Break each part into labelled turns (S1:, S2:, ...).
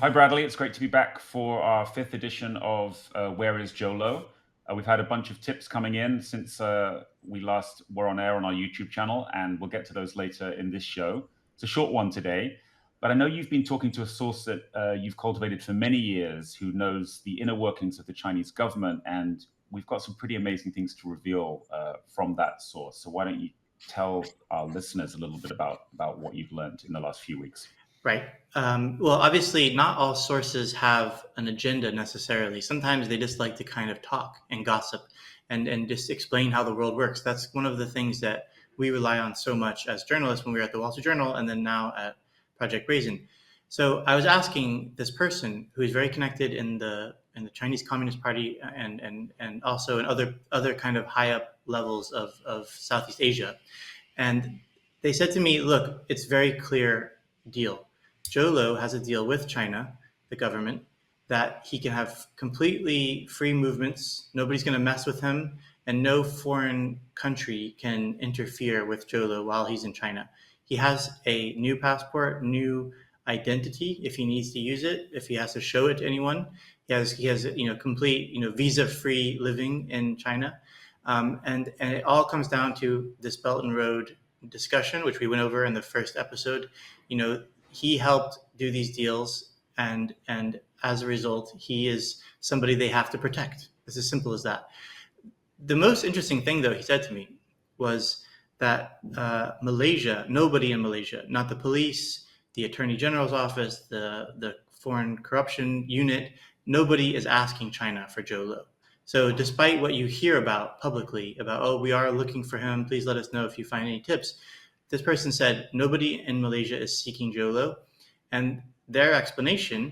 S1: Hi, Bradley. It's great to be back for our fifth edition of Where is Jho Low? We've had a bunch of tips coming in since we last were on air on our YouTube channel, and we'll get to those later in this show. It's a short one today, but I know you've been talking to a source that you've cultivated for many years who knows the inner workings of the Chinese government, and we've got some pretty amazing things to reveal from that source. So why don't you tell our listeners a little bit about what you've learned in the last few weeks?
S2: Right. Well, obviously, not all sources have an agenda necessarily. Sometimes they just like to kind of talk and gossip and just explain how the world works. That's one of the things that we rely on so much as journalists when we were at the Wall Street Journal and then now at Project Brazen. So I was asking this person who is very connected in the Chinese Communist Party and also in other kind of high up levels of Southeast Asia. And they said to me, look, it's very clear deal. Jho Low has a deal with China, the government, that he can have completely free movements. Nobody's going to mess with him, and no foreign country can interfere with Jho Low while he's in China. He has a new passport, new identity if he needs to use it, if he has to show it to anyone. He has complete visa free living in China, and it all comes down to this Belt and Road discussion, which we went over in the first episode. He helped do these deals, and as a result, he is somebody they have to protect. It's as simple as that. The most interesting thing, though, he said to me was that Malaysia, nobody in Malaysia, not the police, the Attorney General's office, the Foreign Corruption Unit, nobody is asking China for Jho Low. So despite what you hear about publicly about, oh, we are looking for him, please let us know if you find any tips, this person said nobody in Malaysia is seeking Jho Low. And their explanation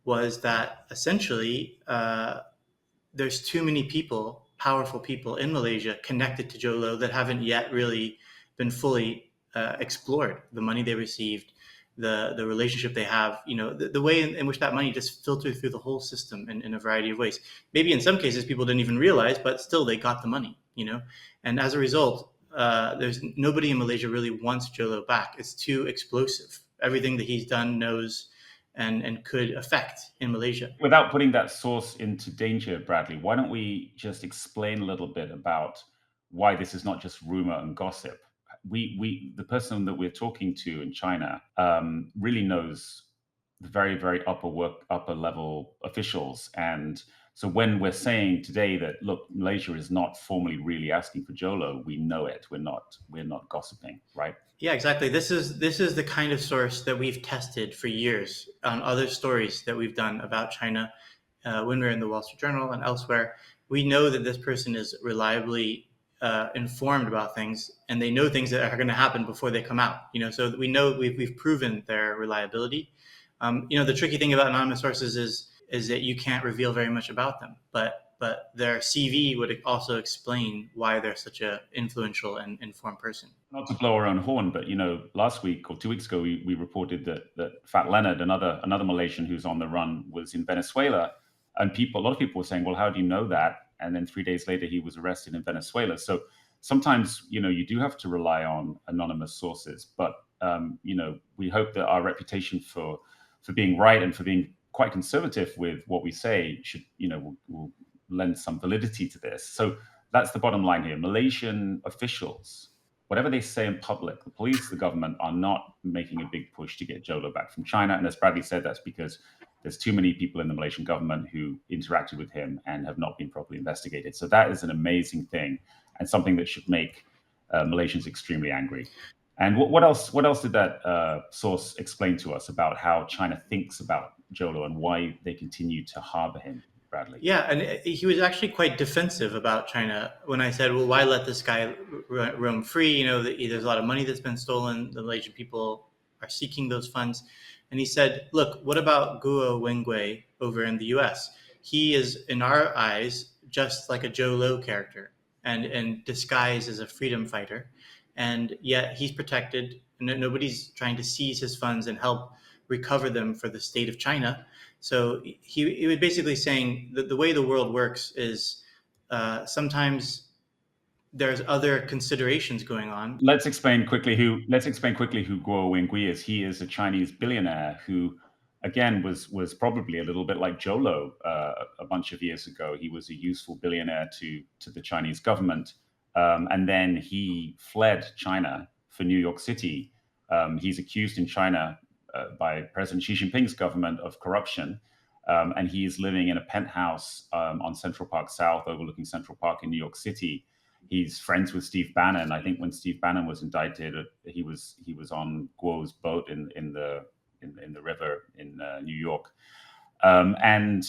S2: was that essentially there's too many people, powerful people in Malaysia connected to Jho Low that haven't yet really been fully explored. The money they received, the relationship they have, the way in which that money just filtered through the whole system in a variety of ways. Maybe in some cases people didn't even realize, but still they got the money, And as a result, there's nobody in Malaysia really wants Jho Low back. It's too explosive. Everything that he's done, knows, and could affect in Malaysia.
S1: Without putting that source into danger, Bradley, why don't we just explain a little bit about why this is not just rumor and gossip? The person that we're talking to in China really knows the very upper level officials, and so when we're saying today that look, Malaysia is not formally really asking for Jho Low, we know it. We're not gossiping, right?
S2: Yeah, exactly. This is the kind of source that we've tested for years on other stories that we've done about China when we're in the Wall Street Journal and elsewhere. We know that this person is reliably informed about things, and they know things that are going to happen before they come out. So we know we've proven their reliability. The tricky thing about anonymous sources is that you can't reveal very much about them, but their CV would also explain why they're such an influential and informed person.
S1: Not to blow our own horn, but last week or 2 weeks ago, we reported that Fat Leonard, another Malaysian who's on the run, was in Venezuela, and a lot of people were saying, "Well, how do you know that?" And then 3 days later, he was arrested in Venezuela. So sometimes, you do have to rely on anonymous sources, but we hope that our reputation for being right and for being quite conservative with what we say should, will lend some validity to this. So that's the bottom line here. Malaysian officials, whatever they say in public, the police, the government are not making a big push to get Jho Low back from China. And as Bradley said, that's because there's too many people in the Malaysian government who interacted with him and have not been properly investigated. So that is an amazing thing and something that should make Malaysians extremely angry. And what else did that source explain to us about how China thinks about Jho Low and why they continue to harbor him, Bradley?
S2: Yeah, and he was actually quite defensive about China when I said, well, why let this guy roam free? There's a lot of money that's been stolen. The Malaysian people are seeking those funds. And he said, look, what about Guo Wengui over in the US? He is, in our eyes, just like a Jho Low character and disguised as a freedom fighter. And yet he's protected. Nobody's trying to seize his funds and help recover them for the state of China. So he was basically saying that the way the world works is sometimes there's other considerations going on.
S1: Let's explain quickly who Guo Wengui is. He is a Chinese billionaire who again was probably a little bit like Jho Low a bunch of years ago. He was a useful billionaire to the Chinese government, and then he fled China for New York City. He's accused in China by President Xi Jinping's government of corruption, and he is living in a penthouse on Central Park South, overlooking Central Park in New York City. He's friends with Steve Bannon. I think when Steve Bannon was indicted, he was on Guo's boat in the river in New York. And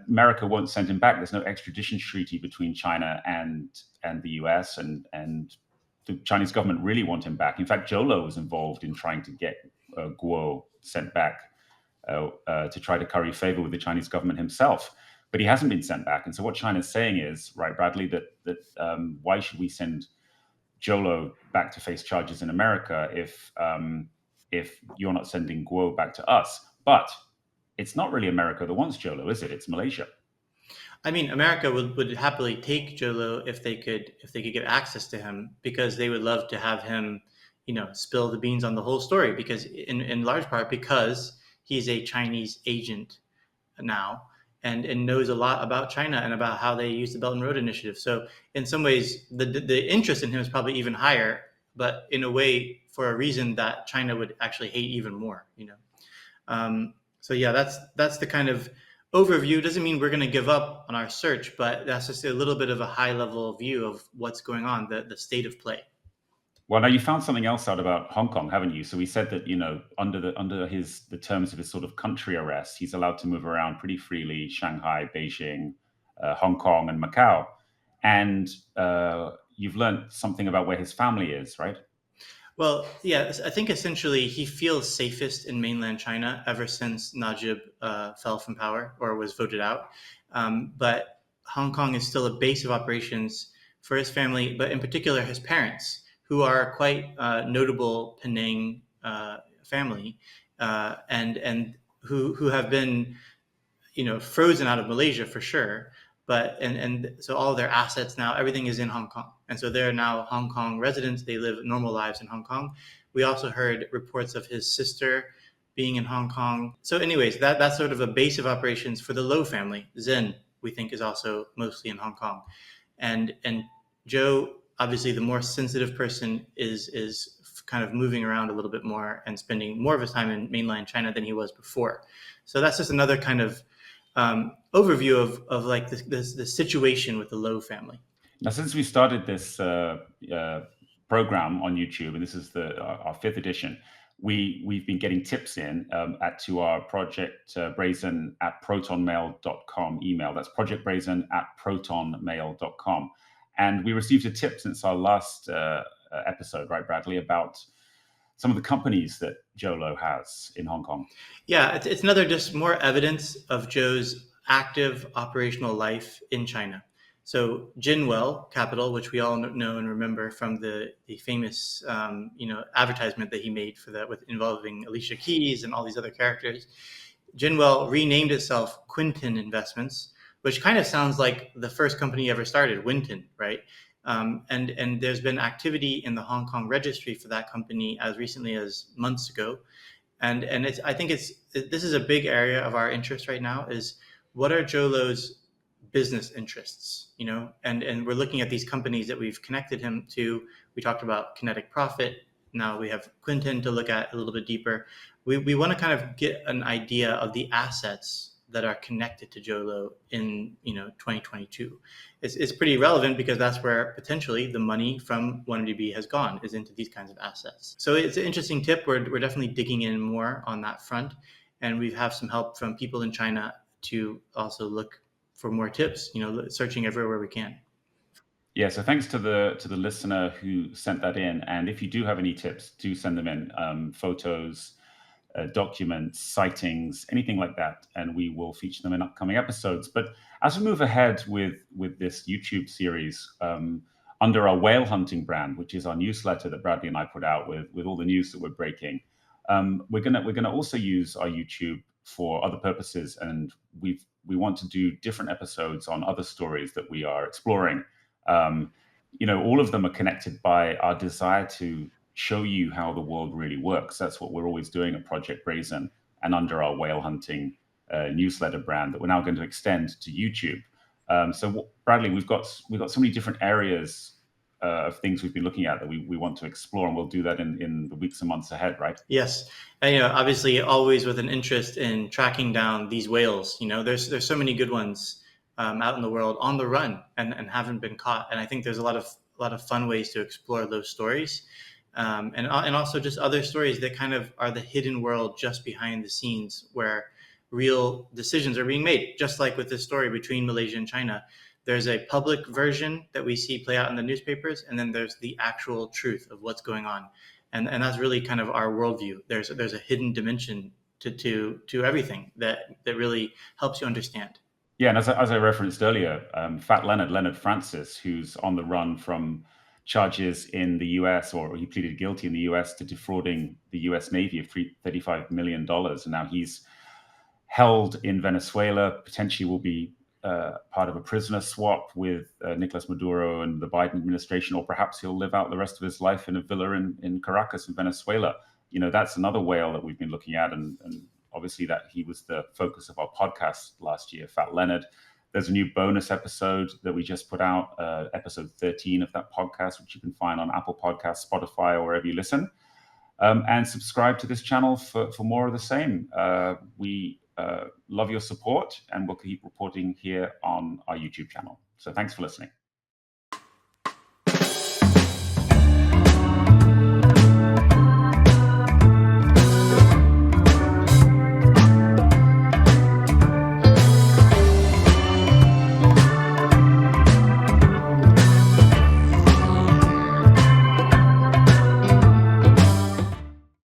S1: America won't send him back. There's no extradition treaty between China and the US, and the Chinese government really want him back. In fact, Jho Low was involved in trying to get Guo sent back to try to curry favor with the Chinese government himself. But he hasn't been sent back. And so what China's saying is, right, Bradley, that why should we send Jho Low back to face charges in America if you're not sending Guo back to us? But it's not really America that wants Jho Low, is it? It's Malaysia.
S2: I mean, America would happily take Jho Low if they could get access to him, because they would love to have him, spill the beans on the whole story. Because in large part because he's a Chinese agent now, and knows a lot about China and about how they use the Belt and Road Initiative. So in some ways, the interest in him is probably even higher, but in a way for a reason that China would actually hate even more. So yeah, that's the kind of overview. Doesn't mean we're going to give up on our search, but that's just a little bit of a high level view of what's going on, the state of play.
S1: Well, now you found something else out about Hong Kong, haven't you? So we said that under the terms of his sort of country arrest, he's allowed to move around pretty freely: Shanghai, Beijing, Hong Kong, and Macau. And you've learned something about where his family is, right?
S2: Well, yeah, I think essentially he feels safest in mainland China ever since Najib fell from power or was voted out. But Hong Kong is still a base of operations for his family, but in particular his parents, who are quite notable Penang family, and who have been, frozen out of Malaysia for sure. But and so all their assets now, everything is in Hong Kong, and so they're now Hong Kong residents. They live normal lives in Hong Kong. We also heard reports of his sister being in Hong Kong. So, anyways, that's sort of a base of operations for the Low family. Zen, we think, is also mostly in Hong Kong, and Joe, obviously the more sensitive person, is kind of moving around a little bit more and spending more of his time in mainland China than he was before. So that's just another kind of overview of like the situation with the Low family.
S1: Now, since we started this program on YouTube, and this is our fifth edition, we've been getting tips in to our Project Brazen at protonmail.com email. That's projectbrazen at protonmail.com. And we received a tip since our last episode, right, Bradley, about some of the companies that Jho Low has in Hong Kong.
S2: Yeah, it's another just more evidence of Joe's active operational life in China. So Jinwell Capital, which we all know and remember from the famous advertisement that he made for that, with involving Alicia Keys and all these other characters. Jinwell renamed itself Quinton Investments, which kind of sounds like the first company ever started, Winton, right? And there's been activity in the Hong Kong registry for that company as recently as months ago. And I think this is a big area of our interest right now, is what are Jho Low's business interests, and we're looking at these companies that we've connected him to. We talked about Kinetic Profit. Now we have Quinton to look at a little bit deeper. We want to kind of get an idea of the assets that are connected to Jho Low in 2022. It's pretty relevant because that's where potentially the money from 1MDB has gone, is into these kinds of assets. So it's an interesting tip. We're definitely digging in more on that front, and we have some help from people in China to also look for more tips. Searching everywhere we can.
S1: Yeah, so thanks to the listener who sent that in. And if you do have any tips, do send them in. Photos, documents, sightings, anything like that, and we will feature them in upcoming episodes. But as we move ahead with this YouTube series, under our whale hunting brand, which is our newsletter that Bradley and I put out with all the news that we're breaking, we're gonna also use our YouTube for other purposes, and we want to do different episodes on other stories that we are exploring. All of them are connected by our desire to show you how the world really works. That's what we're always doing at Project Brazen. and under our whale hunting newsletter brand that we're now going to extend to YouTube. So Bradley, we've got so many different areas of things we've been looking at that we want to explore, and we'll do that in the weeks and months ahead, right?
S2: Yes, and obviously, always with an interest in tracking down these whales. There's so many good ones out in the world on the run and haven't been caught. And I think there's a lot of fun ways to explore those stories, and also just other stories that kind of are the hidden world just behind the scenes where real decisions are being made. Just like with this story between Malaysia and China. There's a public version that we see play out in the newspapers, and then there's the actual truth of what's going on, and that's really kind of our worldview. There's a hidden dimension to everything that really helps you understand.
S1: Yeah, and as I referenced earlier, Fat Leonard Francis, who's on the run from charges in the US, or he pleaded guilty in the US to defrauding the US Navy of $35 million. And now he's held in Venezuela, potentially will be part of a prisoner swap with Nicolas Maduro and the Biden administration, or perhaps he'll live out the rest of his life in a villa in Caracas in Venezuela. That's another whale that we've been looking at, and obviously that he was the focus of our podcast last year, Fat Leonard. There's a new bonus episode that we just put out, episode 13 of that podcast, which you can find on Apple Podcasts, Spotify, or wherever you listen. And subscribe to this channel for more of the same. We love your support, and we'll keep reporting here on our YouTube channel. So thanks for listening.